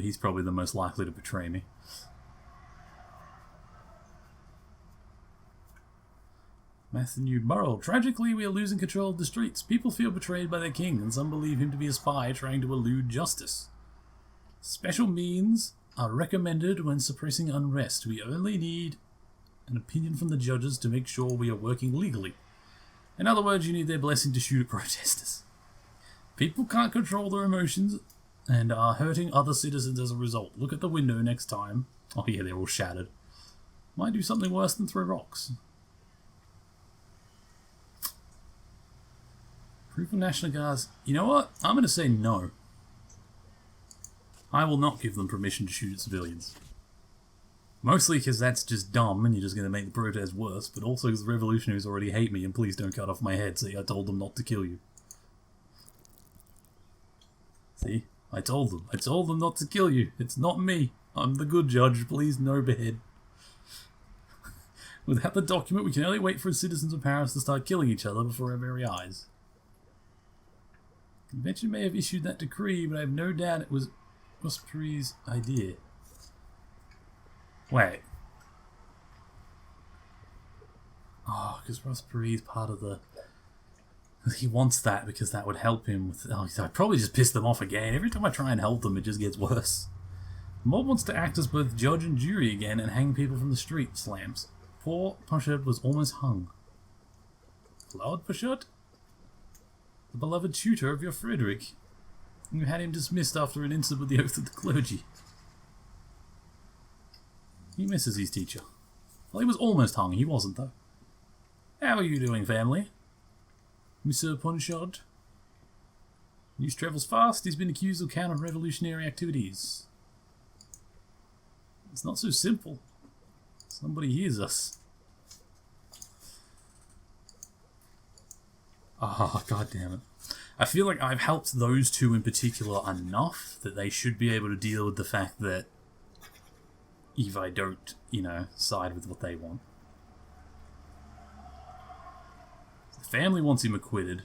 he's probably the most likely to betray me. Matthew Burrell. Tragically, we are losing control of the streets. People feel betrayed by their king, and some believe him to be a spy trying to elude justice. Special means are recommended when suppressing unrest. We only need an opinion from the judges to make sure we are working legally. In other words, you need their blessing to shoot at protesters. People can't control their emotions and are hurting other citizens as a result. Look at the window next time. Oh yeah, they're all shattered. Might do something worse than throw rocks. Proof of National Guards. You know what? I'm going to say no. I will not give them permission to shoot at civilians. Mostly because that's just dumb and you're just going to make the protest worse, but also because the revolutionaries already hate me and please don't cut off my head. See, I told them not to kill you. See? I told them. I told them not to kill you. It's not me. I'm the good judge. Please no behead. Without the document, we can only wait for citizens of Paris to start killing each other before our very eyes. The convention may have issued that decree, but I have no doubt it was Robespierre's idea. Wait. Oh, because Robespierre is part of the... He wants that because that would help him with... Oh, I'd probably just piss them off again. Every time I try and help them, it just gets worse. The mob wants to act as both judge and jury again and hang people from the street slams. Poor Pochette was almost hung. Claude Pochette? The beloved tutor of your Frederick. You had him dismissed after an incident with the oath of the clergy. He misses his teacher. Well, he was almost hung. He wasn't, though. How are you doing, family? Monsieur Ponchard? News travels fast. He's been accused of counter-revolutionary activities. It's not so simple. Somebody hears us. Ah, God damn it. I feel like I've helped those two in particular enough that they should be able to deal with the fact that if I don't, side with what they want. The family wants him acquitted.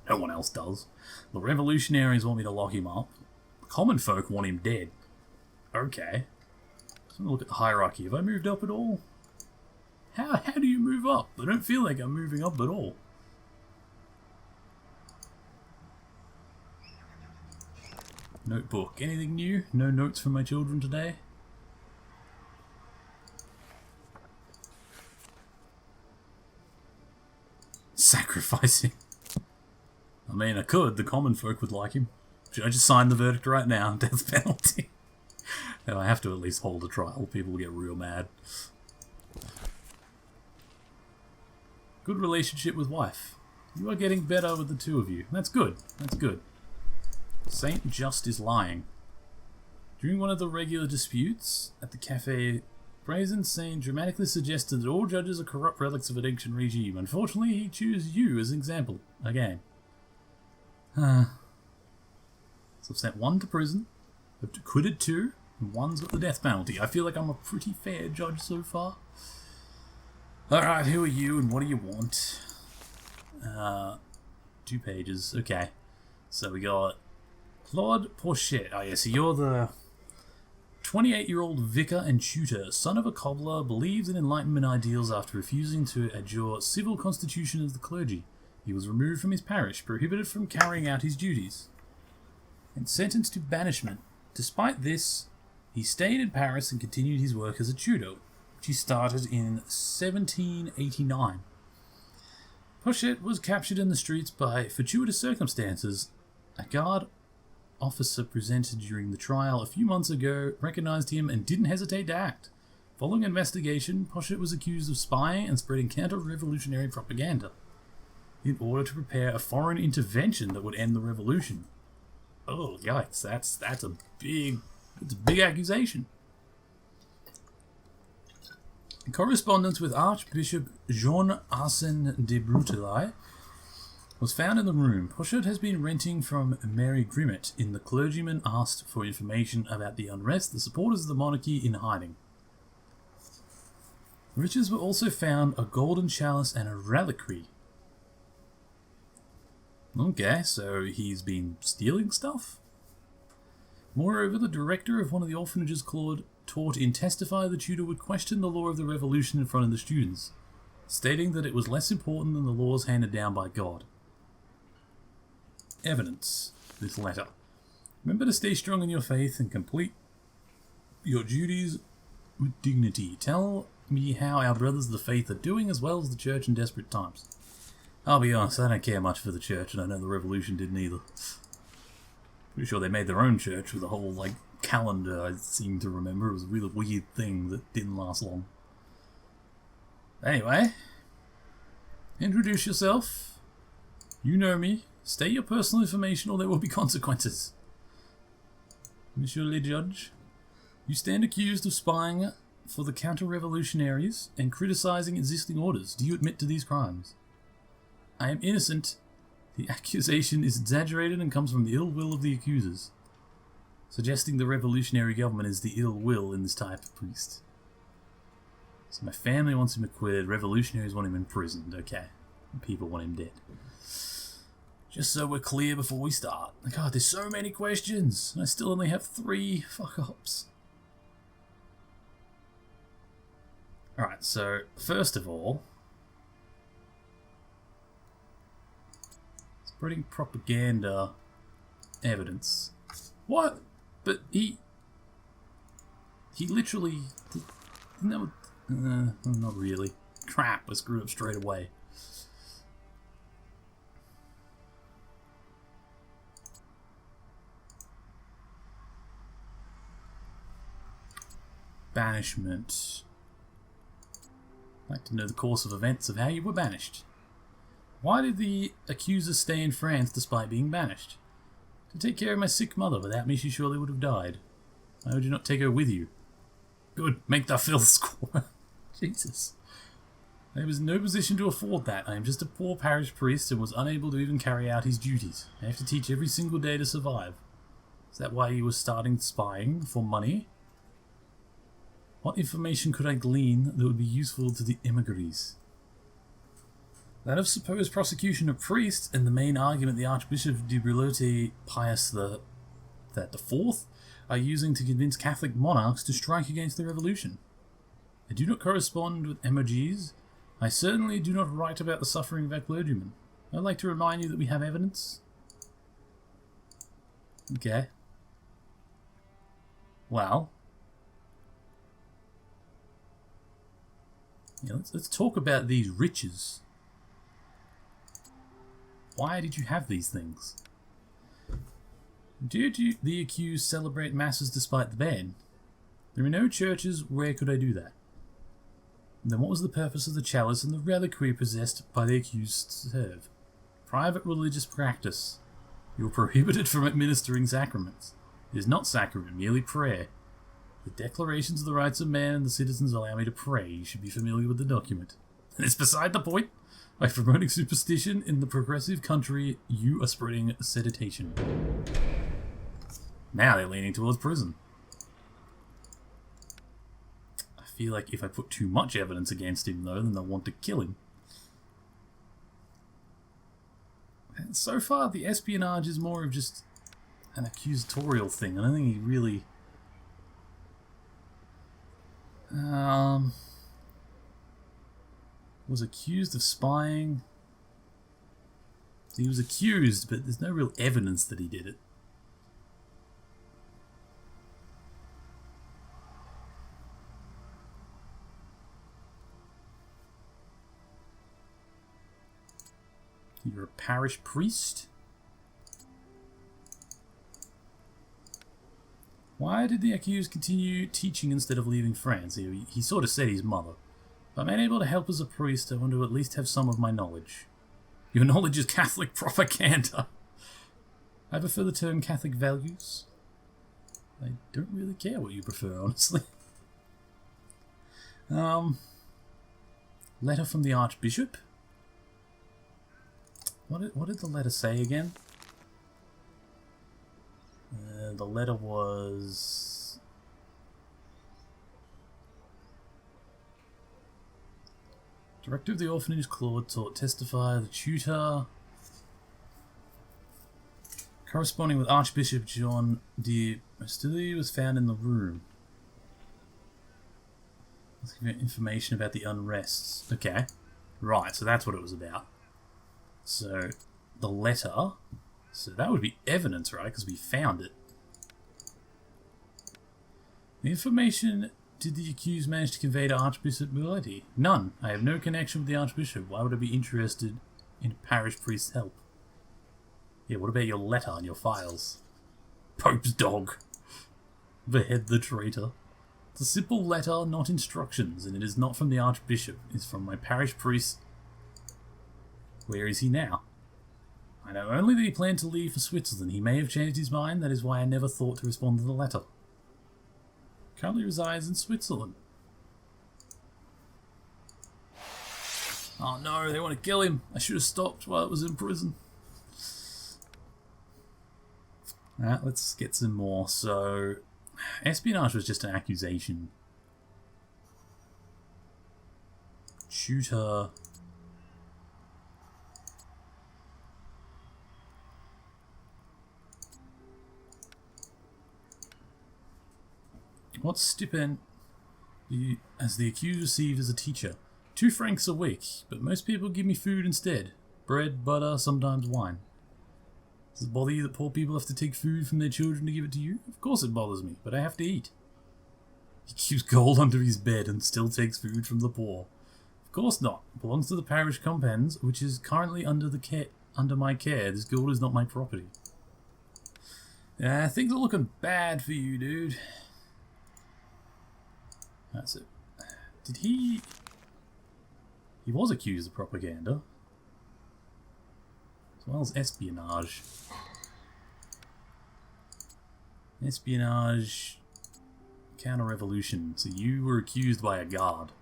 No one else does. The revolutionaries want me to lock him up. The common folk want him dead. Okay. So I'm going to look at the hierarchy. Have I moved up at all? How do you move up? I don't feel like I'm moving up at all. Notebook. Anything new? No notes from my children today? Sacrificing. I mean, I could. The common folk would like him. Should I just sign the verdict right now? Death penalty. And I have to at least hold a trial. People will get real mad. Good relationship with wife. You are getting better with the two of you. That's good. That's good. Saint Just is lying. During one of the regular disputes at the cafe, Brazen Saint dramatically suggested that all judges are corrupt relics of an ancient regime. Unfortunately, he chose you as an example. Again. So I've sent one to prison, I've acquitted two, and one's got the death penalty. I feel like I'm a pretty fair judge so far. Alright, who are you and what do you want? 2 pages. Okay. So we got Claude Pochette. Oh yeah, so you're the 28-year-old vicar and tutor, son of a cobbler, believes in Enlightenment ideals after refusing to adjure civil constitution of the clergy. He was removed from his parish, prohibited from carrying out his duties, and sentenced to banishment. Despite this, he stayed in Paris and continued his work as a tutor, which he started in 1789. Pochette was captured in the streets by fortuitous circumstances. A guard officer presented during the trial a few months ago recognized him and didn't hesitate to act. Following investigation, Pochette was accused of spying and spreading counter-revolutionary propaganda in order to prepare a foreign intervention that would end the revolution. Oh, yikes, that's a big accusation. Correspondence with Archbishop Jean-Arsène de Broutilly was found in the room. Pochette has been renting from Mary Grimmett. In the clergyman asked for information about the unrest, the supporters of the monarchy in hiding. Riches were also found, a golden chalice and a reliquary. Okay, so he's been stealing stuff? Moreover, the director of one of the orphanages Claude taught in Testify the tutor would question the law of the revolution in front of the students, stating that it was less important than the laws handed down by God. Evidence. This letter. Remember to stay strong in your faith and complete your duties with dignity. Tell me how our brothers of the faith are doing as well as the church in desperate times. I'll be honest, I don't care much for the church, and I know the revolution didn't either. Pretty sure they made their own church with a whole, calendar, I seem to remember. It was a really weird thing that didn't last long. Anyway, introduce yourself. You know me. State your personal information or there will be consequences. Monsieur le Judge, you stand accused of spying for the counter-revolutionaries and criticizing existing orders. Do you admit to these crimes? I am innocent. The accusation is exaggerated and comes from the ill will of the accusers, suggesting the revolutionary government is the ill will in this type of priest. So my family wants him acquitted, revolutionaries want him imprisoned, okay. People want him dead. Just so we're clear before we start. God, there's so many questions, and I still only have 3 fuck-ups. Alright, so, first of all, spreading propaganda evidence. What? But he literally... No, not really. Crap, I screwed up straight away. Banishment. I'd like to know the course of events of how you were banished. Why did the accusers stay in France despite being banished? To take care of my sick mother. Without me, she surely would have died. Why would you not take her with you? Good. Make the filth score. Jesus. I was in no position to afford that. I am just a poor parish priest and was unable to even carry out his duties. I have to teach every single day to survive. Is that why you were starting spying? For money? What information could I glean that would be useful to the emigres? That of supposed prosecution of priests and the main argument the Archbishop de Brulote Pius the Fourth are using to convince Catholic monarchs to strike against the revolution. I do not correspond with emigres. I certainly do not write about the suffering of our clergymen. I'd like to remind you that we have evidence. Okay. Well. Yeah, let's talk about these riches. Why did you have these things? Did the accused celebrate masses despite the ban? There are no churches. Where could I do that? And then what was the purpose of the chalice and the reliquary possessed by the accused to serve? Private religious practice. You are prohibited from administering sacraments. It is not sacrament, merely prayer. The declarations of the rights of man and the citizens allow me to pray. You should be familiar with the document. And it's beside the point. By promoting superstition in the progressive country, you are spreading sedition. Now they're leaning towards prison. I feel like if I put too much evidence against him, though, then they'll want to kill him. And so far, the espionage is more of just an accusatorial thing. I don't think he really... was accused of spying. He was accused, but there's no real evidence that he did it. You're a parish priest? Why did the accused continue teaching instead of leaving France? He sort of said his mother. If I'm unable to help as a priest, I want to at least have some of my knowledge. Your knowledge is Catholic propaganda. I prefer the term Catholic values. I don't really care what you prefer, honestly. Letter from the Archbishop? What did the letter say again? The letter was... Director of the orphanage, Claude taught Testify the tutor. Corresponding with Archbishop John de Hostility was found in the room. Let's give you information about the unrests. Okay. Right, so that's what it was about. So, the letter. So that would be evidence, right? Because we found it. The information did the accused manage to convey to Archbishop Muletti? None. I have no connection with the Archbishop. Why would I be interested in parish priest's help? Yeah, what about your letter and your files? Pope's dog. Behead the traitor. It's a simple letter, not instructions, and it is not from the Archbishop. It's from my parish priest. Where is he now? I know only that he planned to leave for Switzerland. He may have changed his mind. That is why I never thought to respond to the letter. Currently resides in Switzerland. Oh no, they want to kill him. I should have stopped while I was in prison. Alright, let's get some more. So, espionage was just an accusation. Tutor. What stipend as the accused received as a teacher? 2 francs a week, but most people give me food instead. Bread, butter, sometimes wine. Does it bother you that poor people have to take food from their children to give it to you? Of course it bothers me, but I have to eat. He keeps gold under his bed and still takes food from the poor. Of course not. It belongs to the parish compens, which is currently under my care. This gold is not my property. Yeah, things are looking bad for you, dude. That's it. Did he... He was accused of propaganda. As well as espionage. Espionage... Counter-revolution. So you were accused by a guard.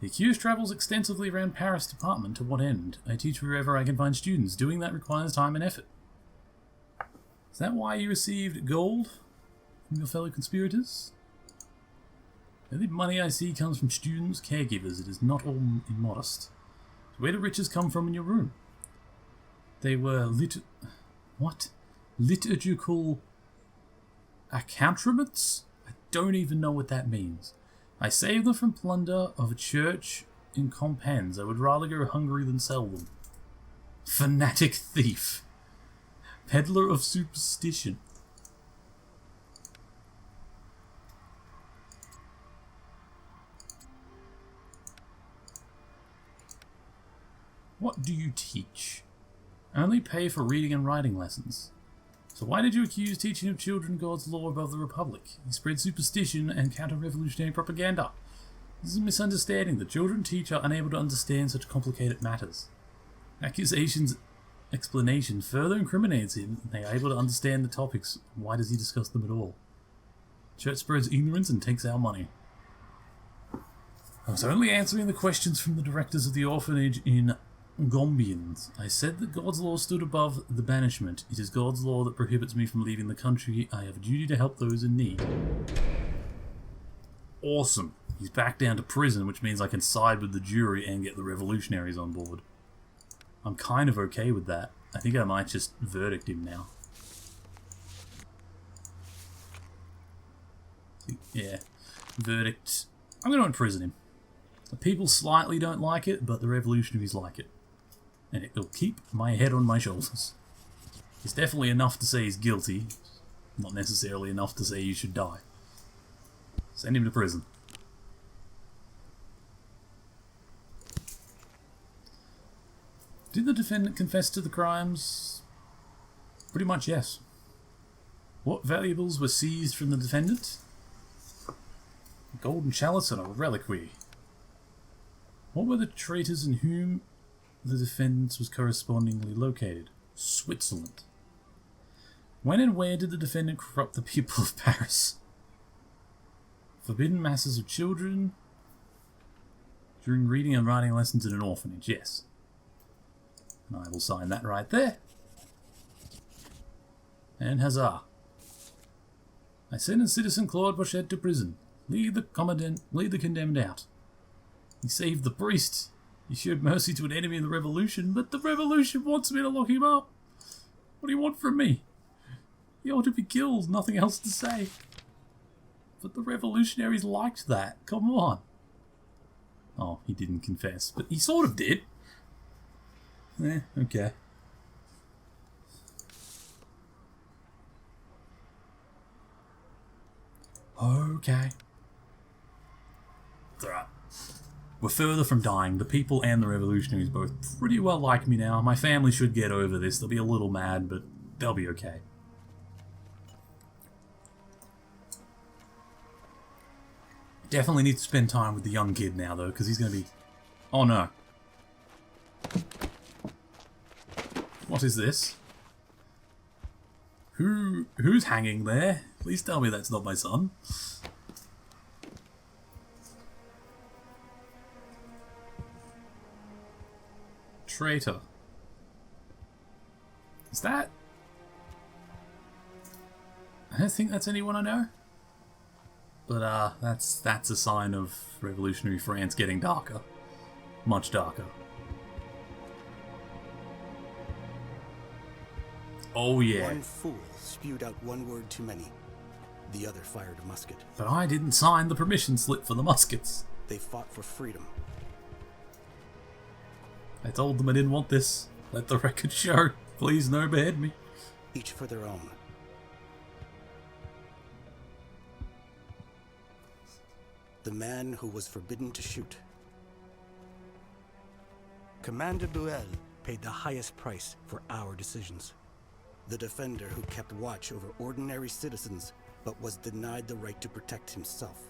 The accused travels extensively around Paris department. To what end? I teach wherever I can find students. Doing that requires time and effort. Is that why you received gold from your fellow conspirators? The only money I see comes from students, caregivers. It is not all immodest. So where do riches come from in your room? They were liturgical accoutrements? I don't even know what that means. I saved them from plunder of a church in Compiègne. I would rather go hungry than sell them. Fanatic thief. Peddler of superstition. What do you teach? Only pay for reading and writing lessons. So why did you accuse teaching of children God's law above the Republic? You spread superstition and counter-revolutionary propaganda. This is a misunderstanding. The children teach are unable to understand such complicated matters. Accusation's explanation further incriminates him, and they are able to understand the topics. Why does he discuss them at all? Church spreads ignorance and takes our money. I was only answering the questions from the directors of the orphanage in Gombians. I said that God's law stood above the banishment. It is God's law that prohibits me from leaving the country. I have a duty to help those in need. Awesome. He's back down to prison, which means I can side with the jury and get the revolutionaries on board. I'm kind of okay with that. I think I might just verdict him now. Yeah. Verdict. I'm going to imprison him. The people slightly don't like it, but the revolutionaries like it. And it will keep my head on my shoulders. It's definitely enough to say he's guilty. Not necessarily enough to say you should die. Send him to prison. Did the defendant confess to the crimes? Pretty much, yes. What valuables were seized from the defendant? A golden chalice and a reliquary. What were the traitors in whom the defendant was correspondingly located? Switzerland. When and where did the defendant corrupt the people of Paris? Forbidden masses of children during reading and writing lessons in an orphanage, yes. And I will sign that right there. And huzzah. I sentence Citizen Claude Pochette to prison. Lead the condemned out. He saved the priest. He showed mercy to an enemy of the revolution, but the revolution wants me to lock him up. What do you want from me? He ought to be killed, nothing else to say. But the revolutionaries liked that. Come on. Oh, he didn't confess, but he sort of did. Okay. Okay. It's alright. We're further from dying. The people and the revolutionaries both pretty well like me now. My family should get over this. They'll be a little mad, but they'll be okay. Definitely need to spend time with the young kid now, though, because he's going to be... Oh, no. What is this? Who's hanging there? Please tell me that's not my son. Traitor. Is that... I don't think that's anyone I know. But that's a sign of revolutionary France getting darker. Much darker. Oh yeah. One fool spewed out one word too many. The other fired a musket. But I didn't sign the permission slip for the muskets. They fought for freedom. I told them I didn't want this. Let the record show. Please no behead me. Each for their own. The man who was forbidden to shoot. Commander Buell paid the highest price for our decisions. The defender who kept watch over ordinary citizens, but was denied the right to protect himself.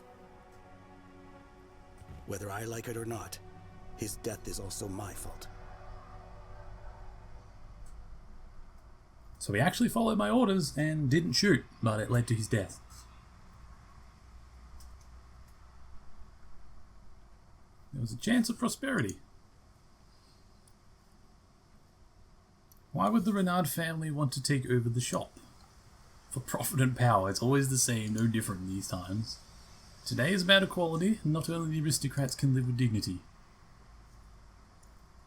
Whether I like it or not, his death is also my fault. So he actually followed my orders and didn't shoot, but it led to his death. There was a chance of prosperity. Why would the Renard family want to take over the shop? For profit and power, it's always the same, no different in these times. Today is about equality, and not only the aristocrats can live with dignity.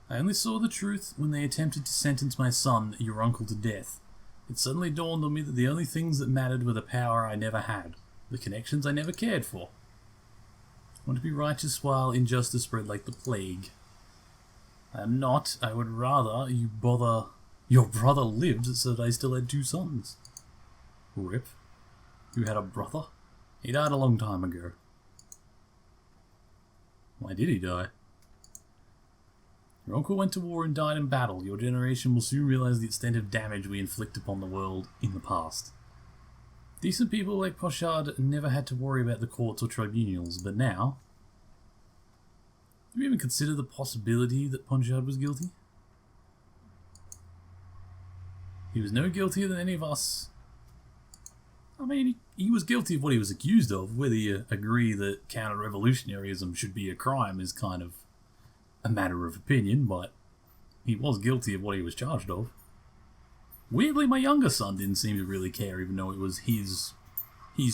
I only saw the truth when they attempted to sentence my son, your uncle, to death. It suddenly dawned on me that the only things that mattered were the power I never had, the connections I never cared for. I want to be righteous while injustice spread like the plague. I am not. I would rather your brother lived so that I still had two sons. Rip. You had a brother? He died a long time ago. Why did he die? Your uncle went to war and died in battle. Your generation will soon realize the extent of damage we inflict upon the world in the past. Decent people like Pochard never had to worry about the courts or tribunals, but now... Do you even consider the possibility that Pochard was guilty? He was no guiltier than any of us. I mean, he was guilty of what he was accused of. Whether you agree that counter-revolutionaryism should be a crime is kind of a matter of opinion, but he was guilty of what he was charged of. Weirdly, my younger son didn't seem to really care, even though it was his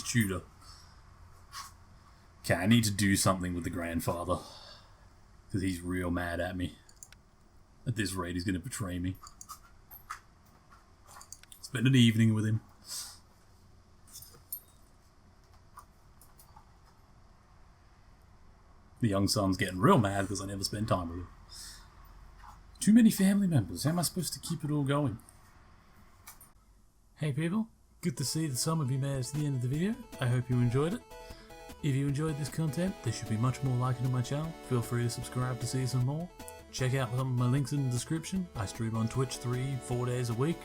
tutor. Okay, I need to do something with the grandfather. Because he's real mad at me. At this rate, he's going to betray me. Spend an evening with him. The young son's getting real mad because I never spend time with him. Too many family members. How am I supposed to keep it all going? Hey people, good to see that some of you made it to the end of the video. I hope you enjoyed it. If you enjoyed this content, there should be much more like it on my channel. Feel free to subscribe to see some more. Check out some of my links in the description. I stream on Twitch 3-4 days a week.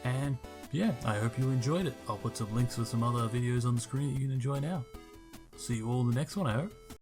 And yeah, I hope you enjoyed it. I'll put some links for some other videos on the screen that you can enjoy now. See you all in the next one, I hope.